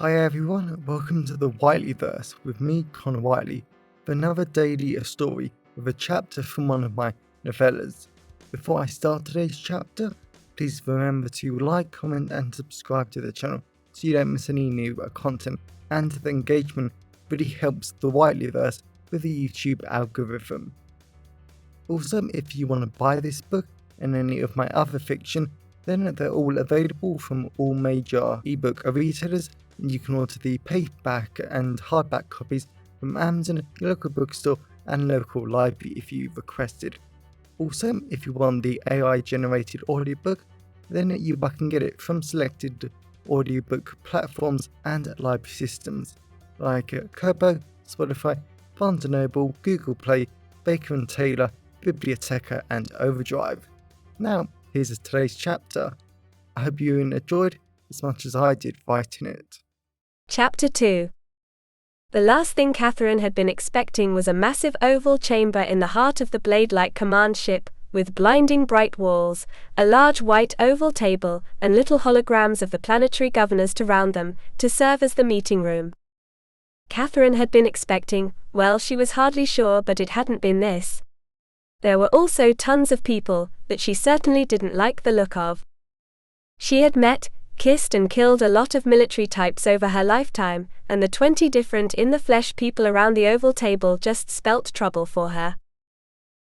Hi everyone, welcome to the Whiteleyverse with me, Connor Whiteley, for another daily story with a chapter from one of my novellas. Before I start today's chapter, please remember to like, comment and subscribe to the channel so you don't miss any new content, and the engagement really helps the Whiteleyverse with the YouTube algorithm. Also, if you want to buy this book and any of my other fiction, then they're all available from all major ebook retailers. You can order the paperback and hardback copies from Amazon, your local bookstore and local library if you requested. Also, if you want the AI generated audiobook, then you can get it from selected audiobook platforms and library systems like Kobo, Spotify, Barnes & Noble, Google Play, Baker & Taylor, Biblioteca and Overdrive. Now, here's today's chapter. I hope you enjoyed as much as I did writing it. Chapter 2. The last thing Catherine had been expecting was a massive oval chamber in the heart of the blade-like command ship, with blinding bright walls, a large white oval table, and little holograms of the planetary governors to round them, to serve as the meeting room. Catherine had been expecting, well, she was hardly sure, but it hadn't been this. There were also tons of people that she certainly didn't like the look of. She had met, kissed and killed a lot of military types over her lifetime, and the 20 different in-the-flesh people around the oval table just spelt trouble for her.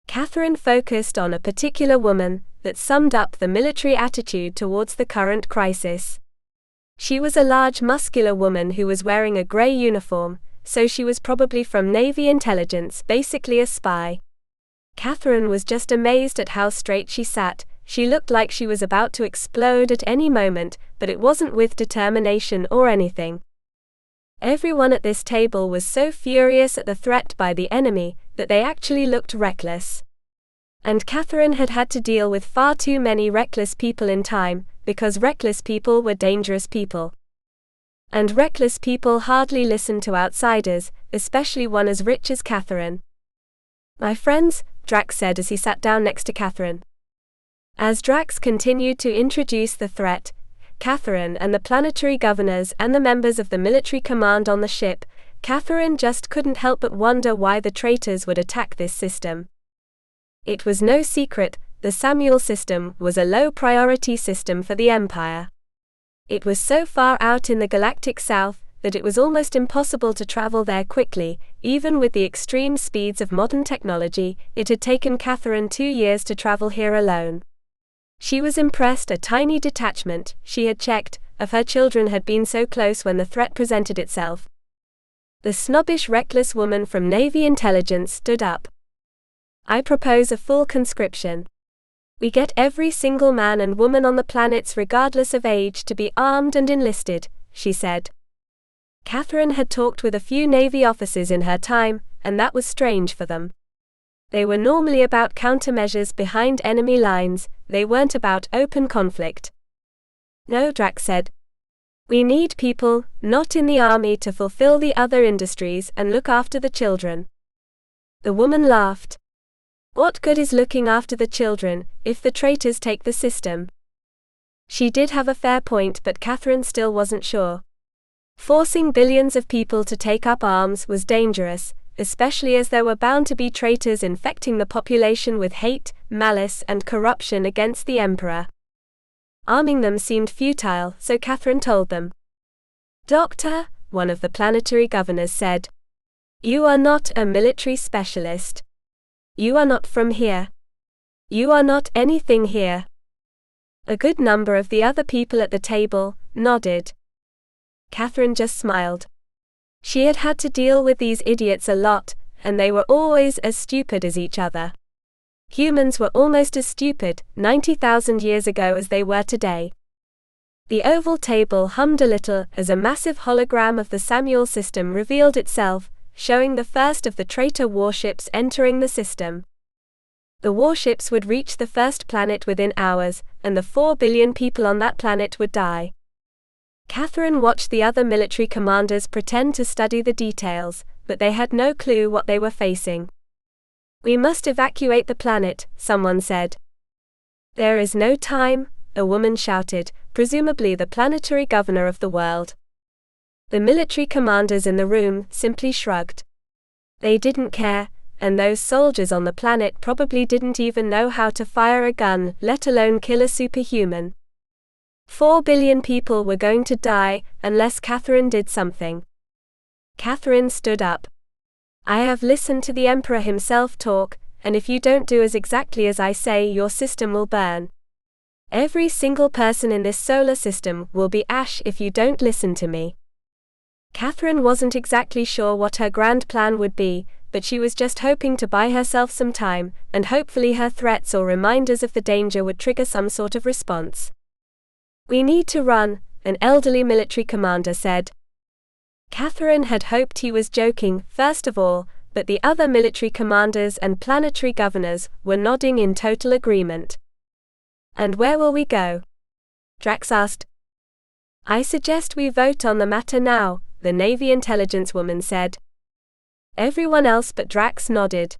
Catherine focused on a particular woman that summed up the military attitude towards the current crisis. She was a large muscular woman who was wearing a grey uniform, so she was probably from Navy intelligence, basically a spy. Catherine was just amazed at how straight she sat. She looked like she was about to explode at any moment, but it wasn't with determination or anything. Everyone at this table was so furious at the threat by the enemy that they actually looked reckless. And Catherine had had to deal with far too many reckless people in time, because reckless people were dangerous people. And reckless people hardly listened to outsiders, especially one as rich as Catherine. "My friends," Drax said as he sat down next to Catherine. As Drax continued to introduce the threat, Catherine and the planetary governors and the members of the military command on the ship, Catherine just couldn't help but wonder why the traitors would attack this system. It was no secret, the Samuel system was a low-priority system for the Empire. It was so far out in the galactic south that it was almost impossible to travel there quickly. Even with the extreme speeds of modern technology, it had taken Catherine 2 years to travel here alone. She was impressed a tiny detachment, she had checked, of her children had been so close when the threat presented itself. The snobbish, reckless woman from Navy intelligence stood up. "I propose a full conscription. We get every single man and woman on the planets regardless of age to be armed and enlisted," she said. Catherine had talked with a few Navy officers in her time, and that was strange for them. They were normally about countermeasures behind enemy lines, they weren't about open conflict. "No," Drax said. "We need people, not in the army, to fulfill the other industries and look after the children." The woman laughed. "What good is looking after the children, if the traitors take the system?" She did have a fair point, but Catherine still wasn't sure. Forcing billions of people to take up arms was dangerous, especially as there were bound to be traitors infecting the population with hate, malice, and corruption against the Emperor. Arming them seemed futile, so Catherine told them. "Doctor," one of the planetary governors said, "you are not a military specialist. You are not from here. You are not anything here." A good number of the other people at the table nodded. Catherine just smiled. She had had to deal with these idiots a lot, and they were always as stupid as each other. Humans were almost as stupid 90,000 years ago as they were today. The oval table hummed a little as a massive hologram of the Samuel system revealed itself, showing the first of the traitor warships entering the system. The warships would reach the first planet within hours, and the 4 billion people on that planet would die. Catherine watched the other military commanders pretend to study the details, but they had no clue what they were facing. "We must evacuate the planet," someone said. "There is no time," a woman shouted, presumably the planetary governor of the world. The military commanders in the room simply shrugged. They didn't care, and those soldiers on the planet probably didn't even know how to fire a gun, let alone kill a superhuman. 4 billion people were going to die unless Catherine did something. Catherine stood up. I have listened to the Emperor himself talk, and if you don't do exactly as I say, your system will burn. Every single person in this solar system will be ash if you don't listen to me. Catherine wasn't exactly sure what her grand plan would be, but she was just hoping to buy herself some time, and hopefully her threats or reminders of the danger would trigger some sort of response. We need to run, an elderly military commander said. Catherine had hoped he was joking, first of all, but the other military commanders and planetary governors were nodding in total agreement. And where will we go? Drax asked. I suggest we vote on the matter now, the Navy intelligence woman said. Everyone else but Drax nodded.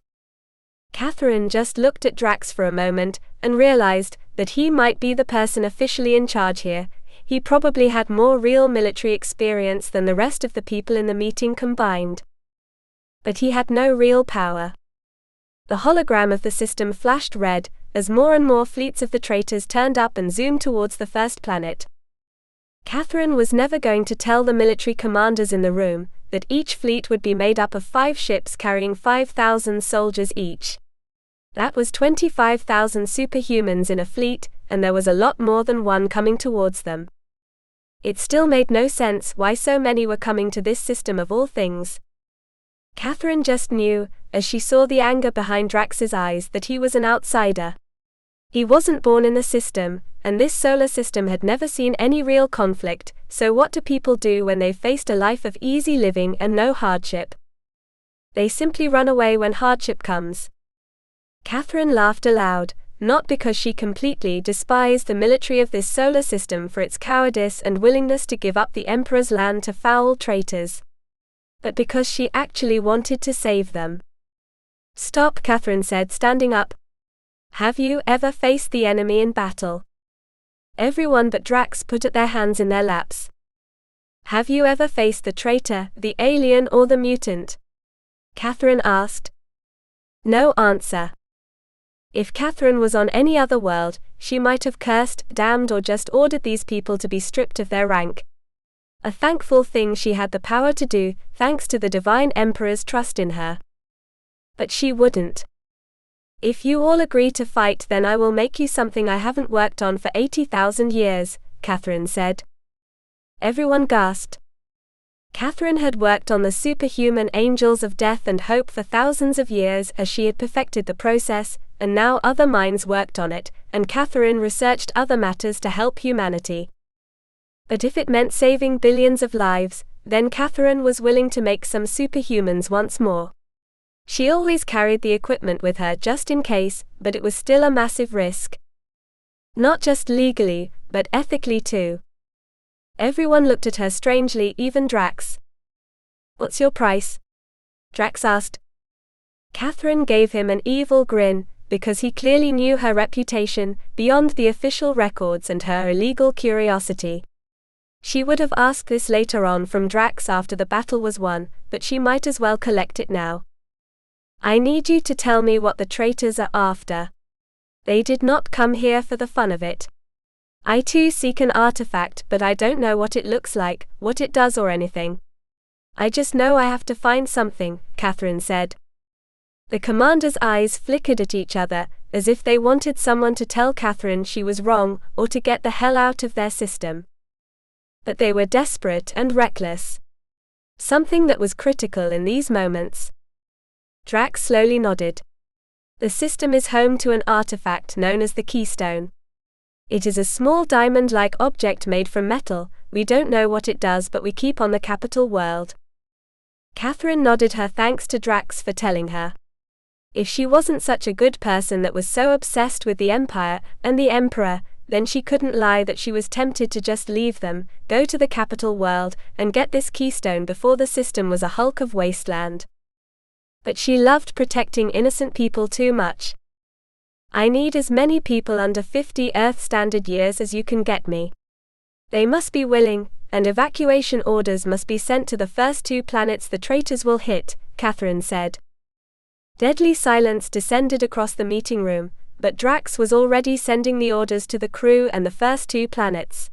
Catherine just looked at Drax for a moment and realized that he might be the person officially in charge here. He probably had more real military experience than the rest of the people in the meeting combined. But he had no real power. The hologram of the system flashed red as more and more fleets of the traitors turned up and zoomed towards the first planet. Catherine was never going to tell the military commanders in the room that each fleet would be made up of 5 ships carrying 5,000 soldiers each. That was 25,000 superhumans in a fleet, and there was a lot more than one coming towards them. It still made no sense why so many were coming to this system of all things. Catherine just knew, as she saw the anger behind Drax's eyes, that he was an outsider. He wasn't born in the system, and this solar system had never seen any real conflict, so what do people do when they've faced a life of easy living and no hardship? They simply run away when hardship comes. Catherine laughed aloud, not because she completely despised the military of this solar system for its cowardice and willingness to give up the Emperor's land to foul traitors, but because she actually wanted to save them. Stop, Catherine said, standing up. Have you ever faced the enemy in battle? Everyone but Drax put their hands in their laps. Have you ever faced the traitor, the alien or the mutant? Catherine asked. No answer. If Catherine was on any other world, she might have cursed, damned or just ordered these people to be stripped of their rank. A thankful thing she had the power to do, thanks to the Divine Emperor's trust in her. But she wouldn't. If you all agree to fight, then I will make you something I haven't worked on for 80,000 years, Catherine said. Everyone gasped. Catherine had worked on the superhuman angels of death and hope for thousands of years as she had perfected the process, and now other minds worked on it, and Catherine researched other matters to help humanity. But if it meant saving billions of lives, then Catherine was willing to make some superhumans once more. She always carried the equipment with her just in case, but it was still a massive risk. Not just legally, but ethically too. Everyone looked at her strangely, even Drax. What's your price? Drax asked. Catherine gave him an evil grin, because he clearly knew her reputation, beyond the official records and her illegal curiosity. She would have asked this later on from Drax after the battle was won, but she might as well collect it now. I need you to tell me what the traitors are after. They did not come here for the fun of it. I too seek an artifact, but I don't know what it looks like, what it does or anything. I just know I have to find something, Catherine said. The commander's eyes flickered at each other, as if they wanted someone to tell Catherine she was wrong, or to get the hell out of their system. But they were desperate and reckless. Something that was critical in these moments. Drax slowly nodded. The system is home to an artifact known as the Keystone. It is a small diamond-like object made from metal. We don't know what it does, but we keep on the capital world. Catherine nodded her thanks to Drax for telling her. If she wasn't such a good person that was so obsessed with the Empire and the Emperor, then she couldn't lie that she was tempted to just leave them, go to the capital world, and get this keystone before the system was a hulk of wasteland. But she loved protecting innocent people too much. I need as many people under 50 Earth Standard years as you can get me. They must be willing, and evacuation orders must be sent to the first 2 planets the traitors will hit, Catherine said. Deadly silence descended across the meeting room, but Drax was already sending the orders to the crew and the first 2 planets.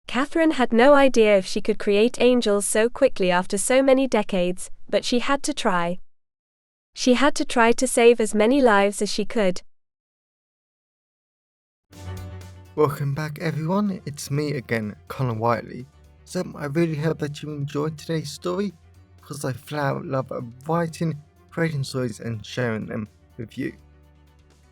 Catherine had no idea if she could create angels so quickly after so many decades, but she had to try. She had to try to save as many lives as she could. Welcome back everyone, it's me again, Connor Whiteley. So I really hope that you enjoyed today's story, because I flat out love writing, creating stories and sharing them with you.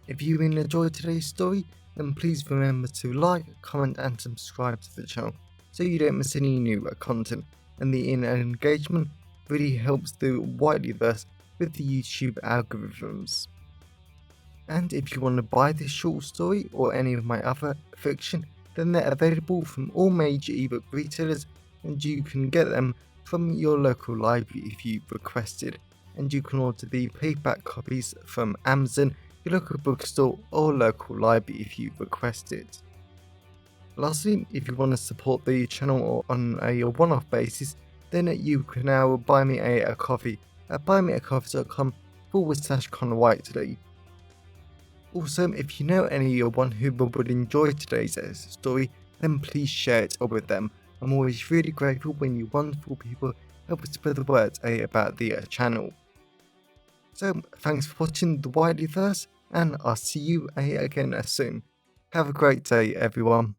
If you really enjoyed today's story, then please remember to like, comment and subscribe to the channel so you don't miss any new content, and the engagement really helps the Whiteleyverse with the YouTube algorithms. And if you want to buy this short story or any of my other fiction, then they're available from all major ebook retailers, and you can get them from your local library if you requested, and you can order the paperback copies from Amazon, your local bookstore or local library if you request it. Lastly, if you want to support the channel on a one-off basis, then you can now buy me a coffee at buymeacoffee.com/Connor Whiteley. Also, if you know anyone who would enjoy today's story, then please share it with them. I'm always really grateful when you wonderful people help spread the word about the channel. So, thanks for watching the Whiteleyverse, and I'll see you again soon. Have a great day, everyone.